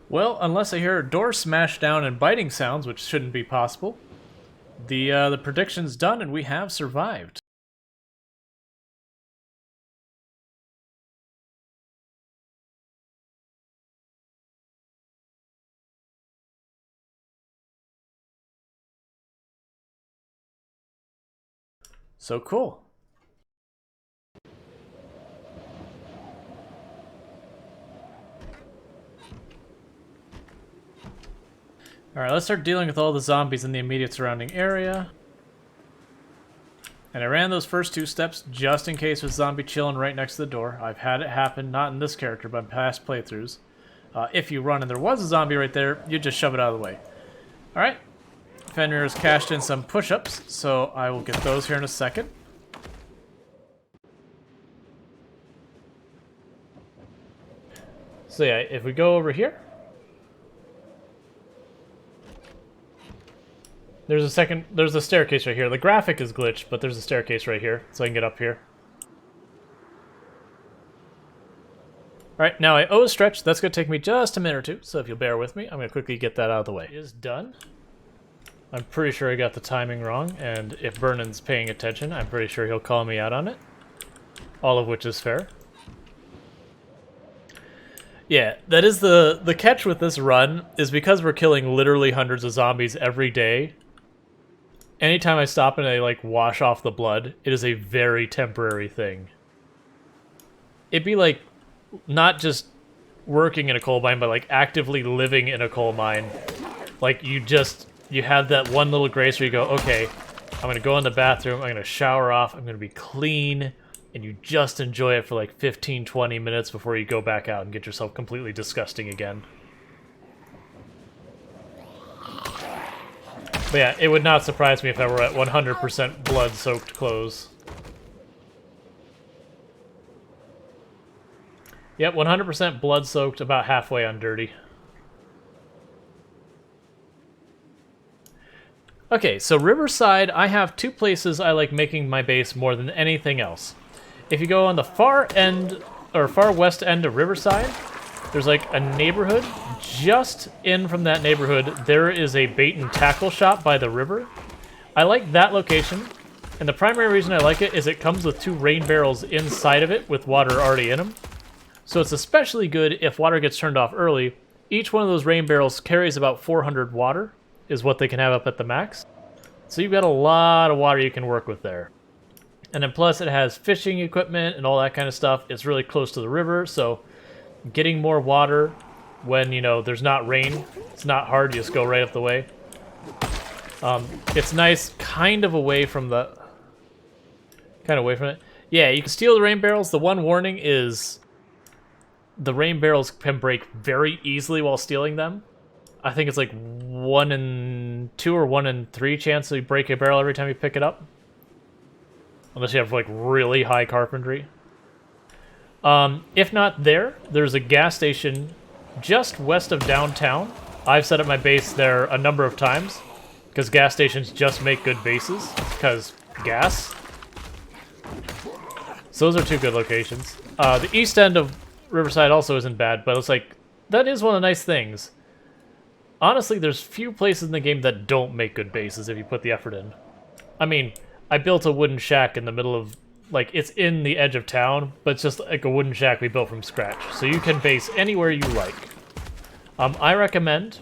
Well, unless I hear a door smash down and biting sounds, which shouldn't be possible, the prediction's done and we have survived. So cool. Alright, let's start dealing with all the zombies in the immediate surrounding area. And I ran those first 2 steps just in case with zombie chilling right next to the door. I've had it happen, not in this character, but in past playthroughs. If you run and there was a zombie right there, you just shove it out of the way. Alright, Fenrir's cashed in some push-ups, so I will get those here in a second. So yeah, if we go over here, there's a staircase right here. The graphic is glitched, but there's a staircase right here, so I can get up here. Alright, now I owe a stretch. That's going to take me just a minute or two, so if you'll bear with me, I'm going to quickly get that out of the way. It is done. I'm pretty sure I got the timing wrong, and if Vernon's paying attention, I'm pretty sure he'll call me out on it. All of which is fair. Yeah, that is the catch with this run, is because we're killing literally hundreds of zombies every day. Anytime I stop and I, like, wash off the blood, it is a very temporary thing. It'd be like, not just working in a coal mine, but, like, actively living in a coal mine. Like, you have that one little grace where you go, okay, I'm gonna go in the bathroom, I'm gonna shower off, I'm gonna be clean, and you just enjoy it for, like, 15-20 minutes before you go back out and get yourself completely disgusting again. But yeah, it would not surprise me if I were at 100% blood-soaked clothes. Yep, 100% blood-soaked, about halfway on dirty. Okay, so Riverside, I have 2 places I like making my base more than anything else. If you go on the far end, or far west end of Riverside, there's like a neighborhood. Just in from that neighborhood, there is a bait and tackle shop by the river. I like that location, and the primary reason I like it is it comes with 2 rain barrels inside of it with water already in them. So it's especially good if water gets turned off early. Each one of those rain barrels carries about 400 water, is what they can have up at the max. So you've got a lot of water you can work with there. And then plus it has fishing equipment and all that kind of stuff. It's really close to the river, so getting more water when, you know, there's not rain, it's not hard, you just go right up the way. It's nice, kind of away from it. Yeah, you can steal the rain barrels. The one warning is the rain barrels can break very easily while stealing them. I think it's like 1 in 2 or 1 in 3 chance that you break a barrel every time you pick it up. Unless you have, like, really high carpentry. If not there, there's a gas station just west of downtown. I've set up my base there a number of times, because gas stations just make good bases, because gas. So those are 2 good locations. The east end of Riverside also isn't bad, but it's like, that is one of the nice things. Honestly, there's few places in the game that don't make good bases if you put the effort in. I mean, I built a wooden shack in the middle of, like, it's in the edge of town, but it's just like a wooden shack we built from scratch. So you can base anywhere you like. I recommend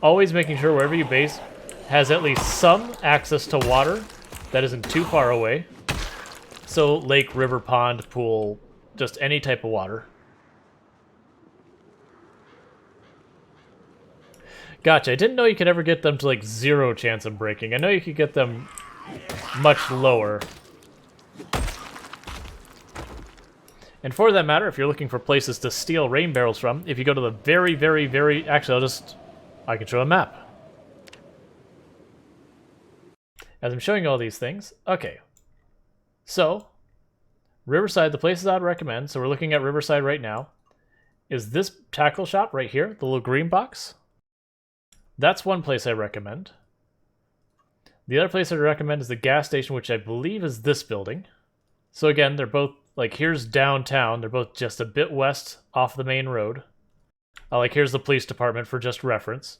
always making sure wherever you base has at least some access to water that isn't too far away. So lake, river, pond, pool, just any type of water. Gotcha, I didn't know you could ever get them to, like, 0 chance of breaking. I know you could get them much lower. And for that matter, if you're looking for places to steal rain barrels from, if you go to the very... Actually, I can show a map. As I'm showing you all these things. Okay. So, Riverside, the places I'd recommend, so we're looking at Riverside right now, is this tackle shop right here, the little green box. That's one place I recommend. The other place I'd recommend is the gas station, which I believe is this building. So again, they're both, like, here's downtown. They're both just a bit west off the main road. Like, here's the police department for just reference.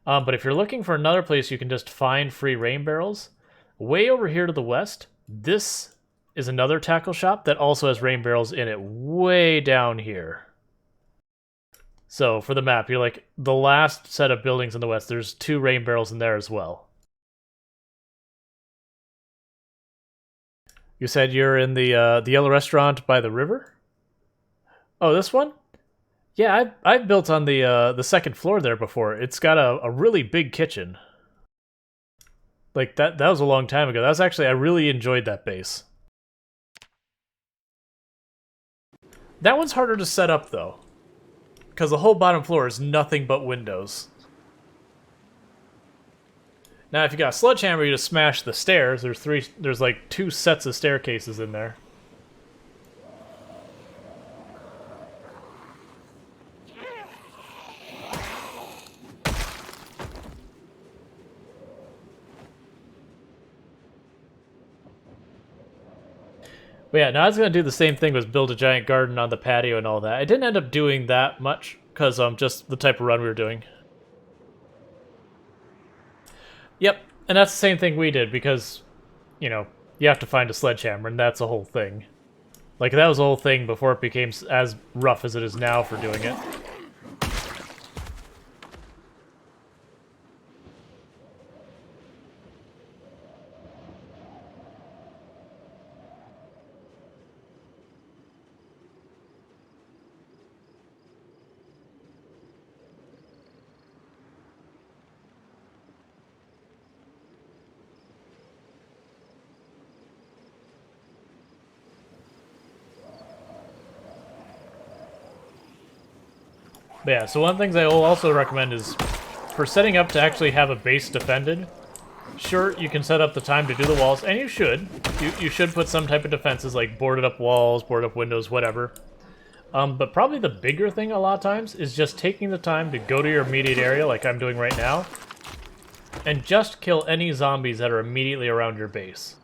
But if you're looking for another place you can just find free rain barrels, way over here to the west, this is another tackle shop that also has rain barrels in it way down here. So for the map, you're like, the last set of buildings in the west, there's 2 rain barrels in there as well. You said you're in the yellow restaurant by the river? Oh, this one? Yeah, I've built on the second floor there before. It's got a really big kitchen. Like, that was a long time ago. That was actually, I really enjoyed that base. That one's harder to set up, though. Because the whole bottom floor is nothing but windows. Now, if you got a sledgehammer, you just smash the stairs. There's like 2 sets of staircases in there. But yeah, now I was going to do the same thing, was build a giant garden on the patio and all that. I didn't end up doing that much, because just the type of run we were doing. Yep, and that's the same thing we did, because, you know, you have to find a sledgehammer, and that's a whole thing. Like, that was a whole thing before it became as rough as it is now for doing it. But yeah, so one of the things I will also recommend is, for setting up to actually have a base defended, sure, you can set up the time to do the walls, and you should. You should put some type of defenses, like boarded up walls, boarded up windows, whatever. But probably the bigger thing a lot of times is just taking the time to go to your immediate area, like I'm doing right now, and just kill any zombies that are immediately around your base.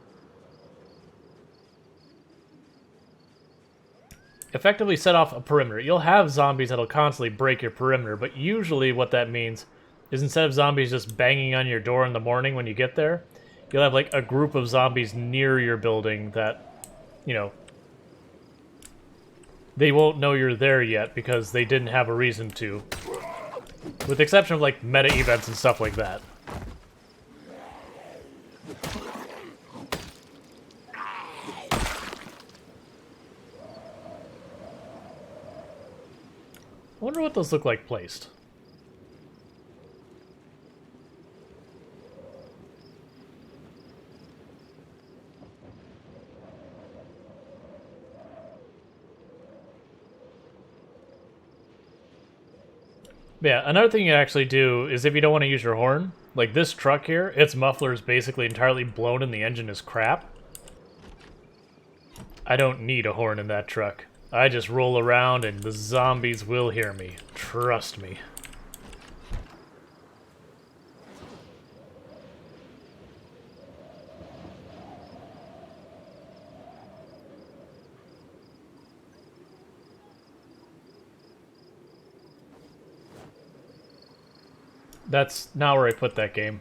Effectively set off a perimeter. You'll have zombies that'll constantly break your perimeter, but usually what that means is, instead of zombies just banging on your door in the morning when you get there, you'll have like a group of zombies near your building that, you know, they won't know you're there yet because they didn't have a reason to. With the exception of like meta events and stuff like that. I wonder what those look like placed. Yeah, another thing you actually do is, if you don't want to use your horn, like this truck here, its muffler is basically entirely blown and the engine is crap. I don't need a horn in that truck. I just roll around and the zombies will hear me. Trust me. That's not where I put that game.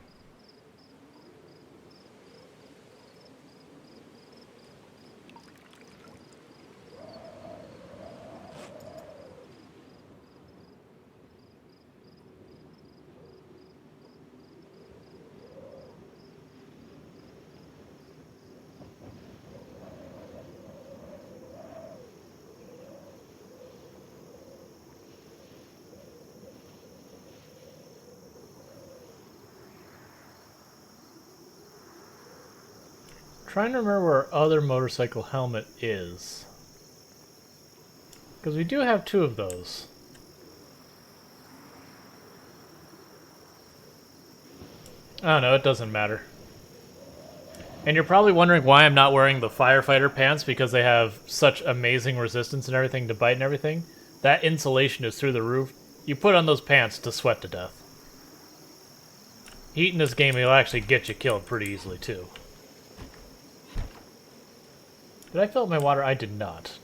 Trying to remember where our other motorcycle helmet is. Because we do have 2 of those. I don't know, it doesn't matter. And you're probably wondering why I'm not wearing the firefighter pants, because they have such amazing resistance and everything to bite and everything. That insulation is through the roof. You put on those pants to sweat to death. Heat in this game will actually get you killed pretty easily, too. Did I fill up my water? I did not.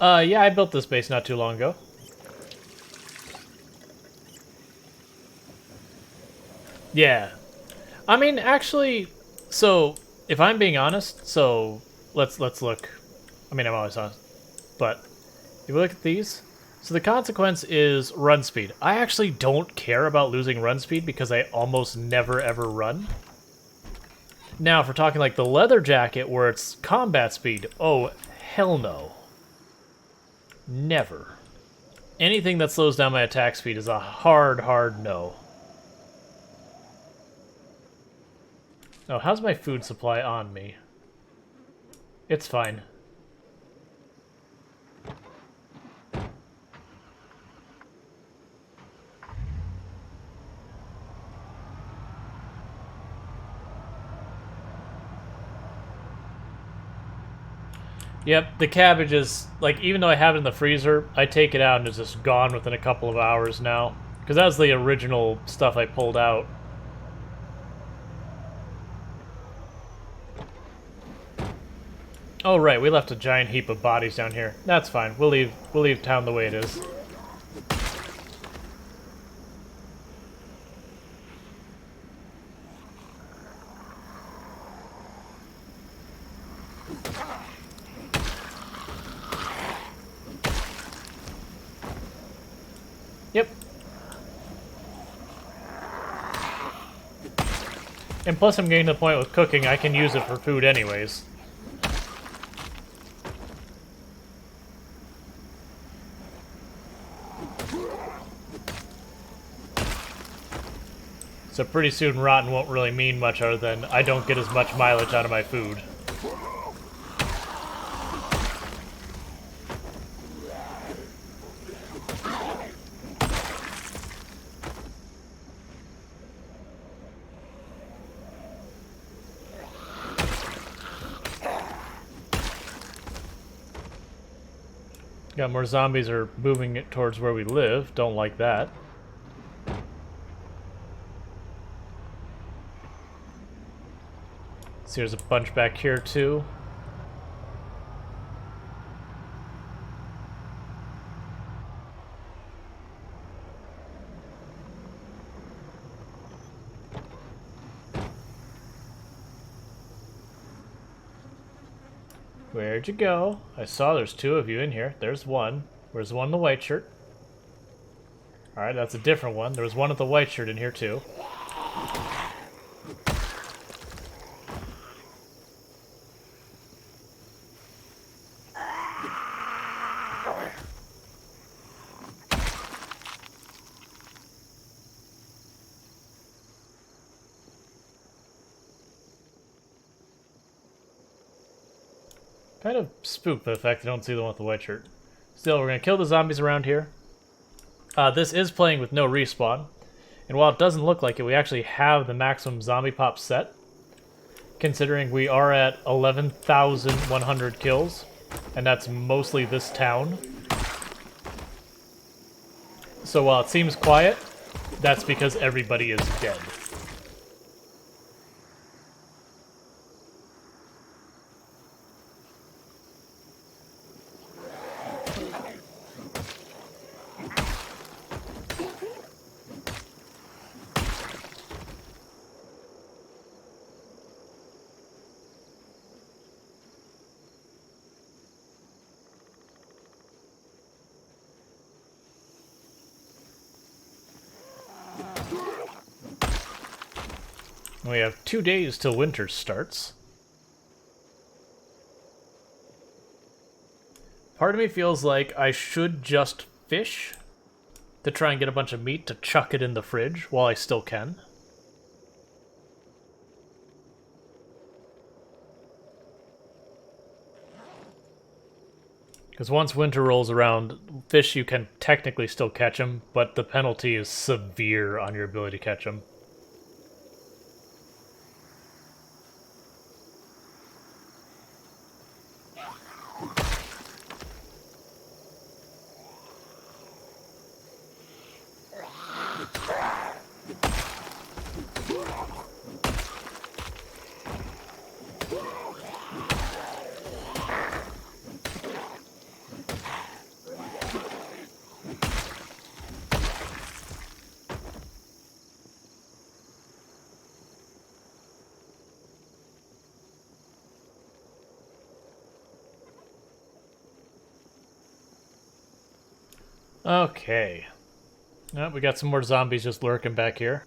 Yeah, I built this base not too long ago. Yeah. I mean, actually, so if I'm being honest, so let's look. I mean, I'm always honest, but if we look at these, so the consequence is run speed. I actually don't care about losing run speed because I almost never ever run. Now, if we're talking like the leather jacket where it's combat speed, oh, hell no. Never. Anything that slows down my attack speed is a hard, hard no. Oh, how's my food supply on me? It's fine. Yep, the cabbage is, like, even though I have it in the freezer, I take it out and it's just gone within a couple of hours now. Because that was the original stuff I pulled out. Oh, right, we left a giant heap of bodies down here. That's fine. We'll leave town the way it is. Yep. And plus I'm getting to the point with cooking, I can use it for food anyways. So pretty soon rotten won't really mean much other than I don't get as much mileage out of my food. Got more zombies are moving it towards where we live. Don't like that. See, there's a bunch back here too. Where'd you go? I saw there's two of you in here. There's one. Where's the one in the white shirt? Alright, that's a different one. There was one with the white shirt in here too. Kind of spooked by the fact I don't see the one with the white shirt. Still, we're going to kill the zombies around here. This is playing with no respawn. And while it doesn't look like it, we actually have the maximum zombie pop set. Considering we are at 11,100 kills. And that's mostly this town. So while it seems quiet, that's because everybody is dead. We have 2 days till winter starts. Part of me feels like I should just fish to try and get a bunch of meat to chuck it in the fridge while I still can. Because once winter rolls around, fish you can technically still catch them, but the penalty is severe on your ability to catch them. Okay. Oh, we got some more zombies just lurking back here.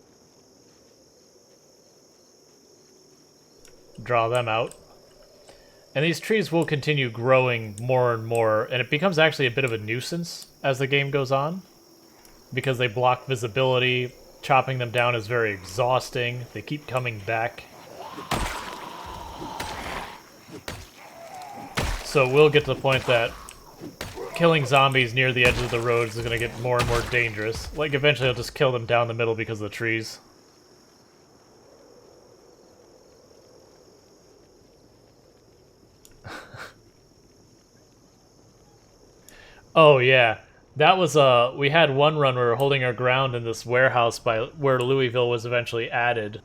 Draw them out. And these trees will continue growing more and more, and it becomes actually a bit of a nuisance as the game goes on, because they block visibility. Chopping them down is very exhausting. They keep coming back. So we'll get to the point that killing zombies near the edge of the roads is going to get more and more dangerous. Like, eventually I'll just kill them down the middle because of the trees. Oh, yeah. That was, we had one run where we were holding our ground in this warehouse by where Louisville was eventually added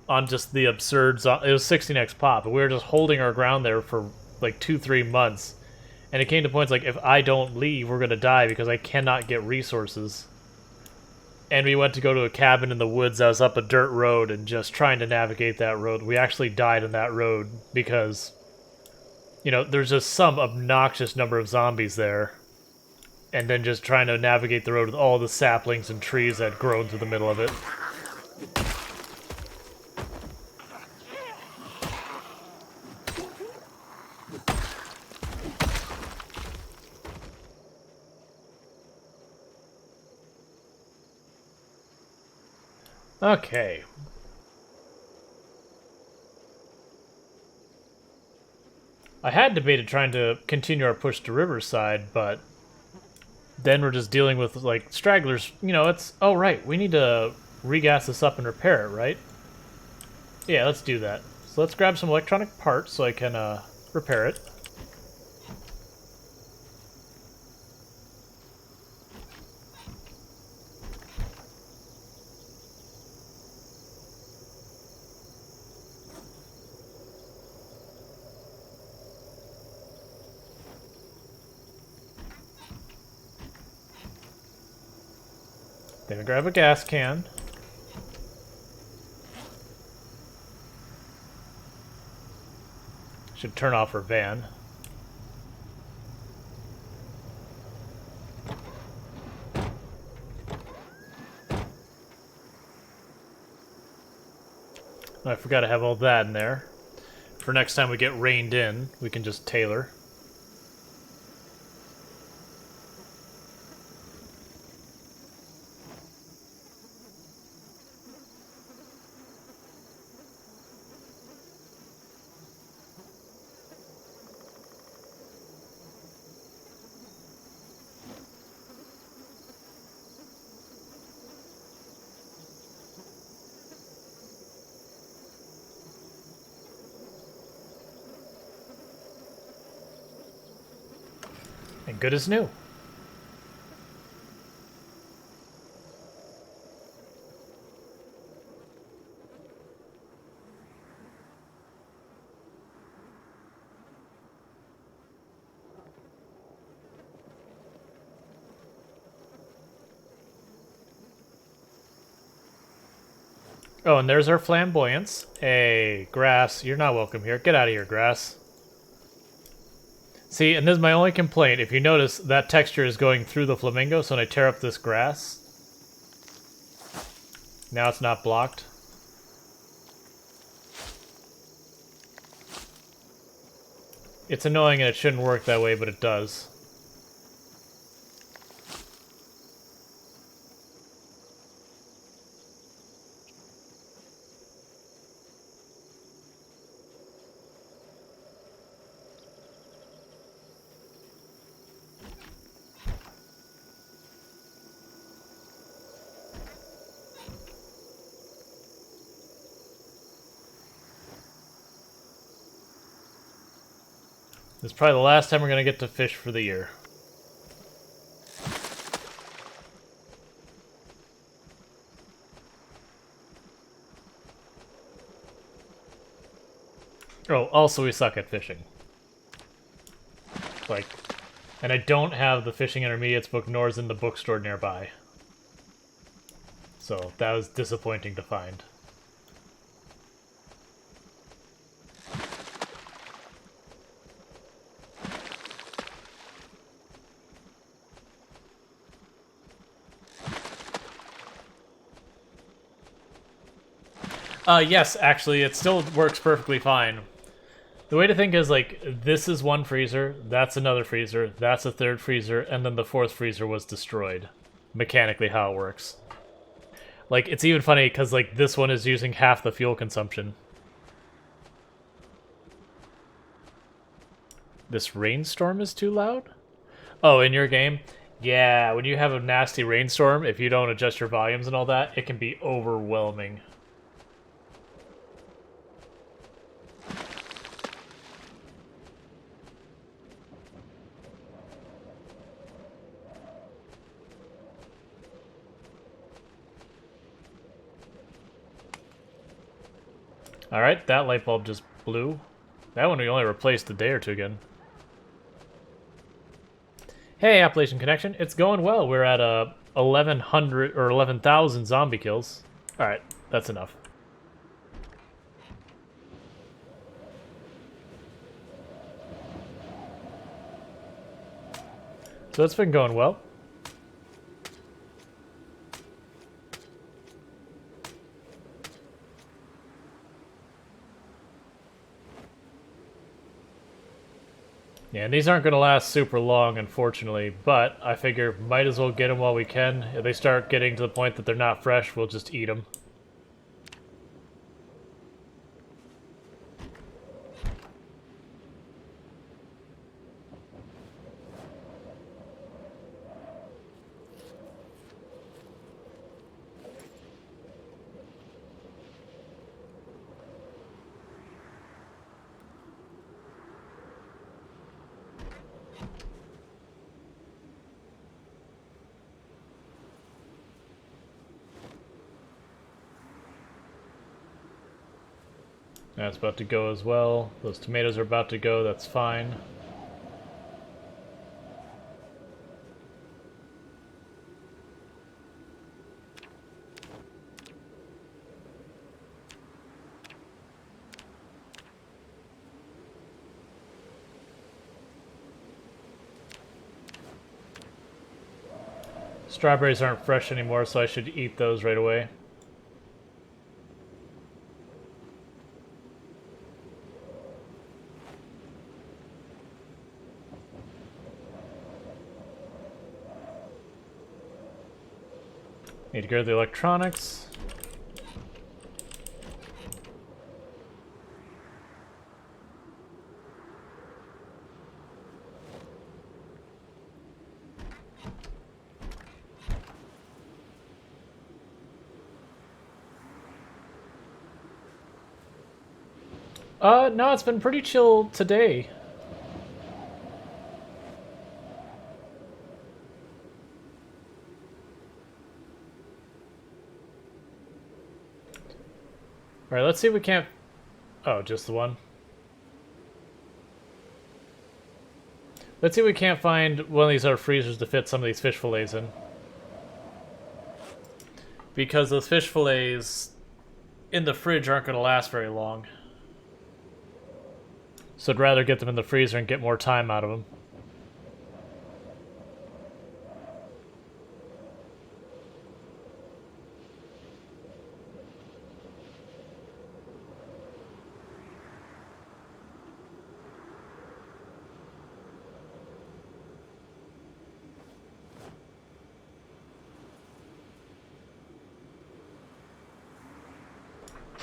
on just the absurd, it was 16x pop, but we were just holding our ground there for like 2-3 months. And it came to points like, if I don't leave, we're gonna die because I cannot get resources. And we went to go to a cabin in the woods that was up a dirt road, and just trying to navigate that road. We actually died on that road because, you know, there's just some obnoxious number of zombies there. And then just trying to navigate the road with all the saplings and trees that had grown through the middle of it. Okay. I had debated trying to continue our push to Riverside, but then we're just dealing with, like, stragglers. You know, it's... Oh, right, we need to regas this up and repair it, right? Yeah, let's do that. So let's grab some electronic parts so I can, repair it. Then we grab a gas can. Should turn off our van. I forgot to have all that in there. For next time we get reined in, we can just tailor. And good as new. Oh, and there's our flamboyance. Hey, grass, you're not welcome here. Get out of here, grass. See, and this is my only complaint. If you notice, that texture is going through the flamingo, so when I tear up this grass, now it's not blocked. It's annoying and it shouldn't work that way, but it does. This is probably the last time we're going to get to fish for the year. Oh, also we suck at fishing. Like, and I don't have the Fishing Intermediates book, nor is in the bookstore nearby. So that was disappointing to find. Yes, actually, it still works perfectly fine. The way to think is, like, this is one freezer, that's another freezer, that's a third freezer, and then the fourth freezer was destroyed. Mechanically how it works. Like, it's even funny because, like, this one is using half the fuel consumption. This rainstorm is too loud? Oh, in your game? Yeah, when you have a nasty rainstorm, if you don't adjust your volumes and all that, it can be overwhelming. Alright, that light bulb just blew. That one we only replaced a day or two ago. Hey, Appalachian Connection, it's going well. We're at 1,100 or 11,000 zombie kills. Alright, that's enough. So that's been going well. Yeah, and these aren't going to last super long, unfortunately, but I figure might as well get them while we can. If they start getting to the point that they're not fresh, we'll just eat them. That's about to go as well. Those tomatoes are about to go, that's fine. Strawberries aren't fresh anymore, so I should eat those right away. Need to go to the electronics. No, it's been pretty chill today. Alright, let's see if we can't... Oh, just the one. Let's see if we can't find one of these other freezers to fit some of these fish fillets in. Because those fish fillets in the fridge aren't going to last very long. So I'd rather get them in the freezer and get more time out of them.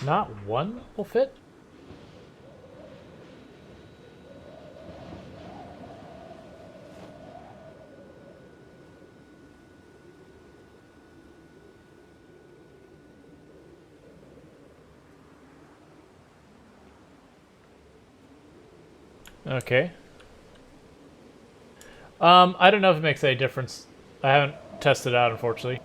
Not one will fit? Okay. I don't know if it makes any difference. I haven't tested it out, unfortunately.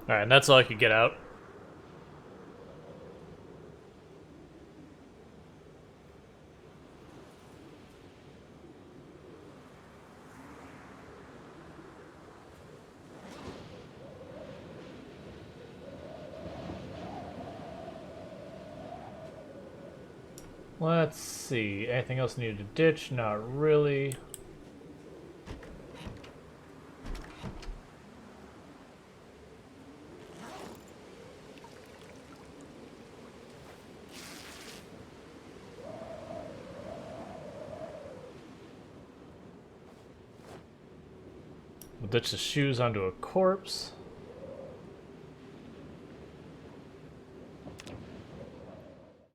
Alright, and that's all I could get out. Let's see. Anything else needed to ditch? Not really. We'll ditch the shoes onto a corpse.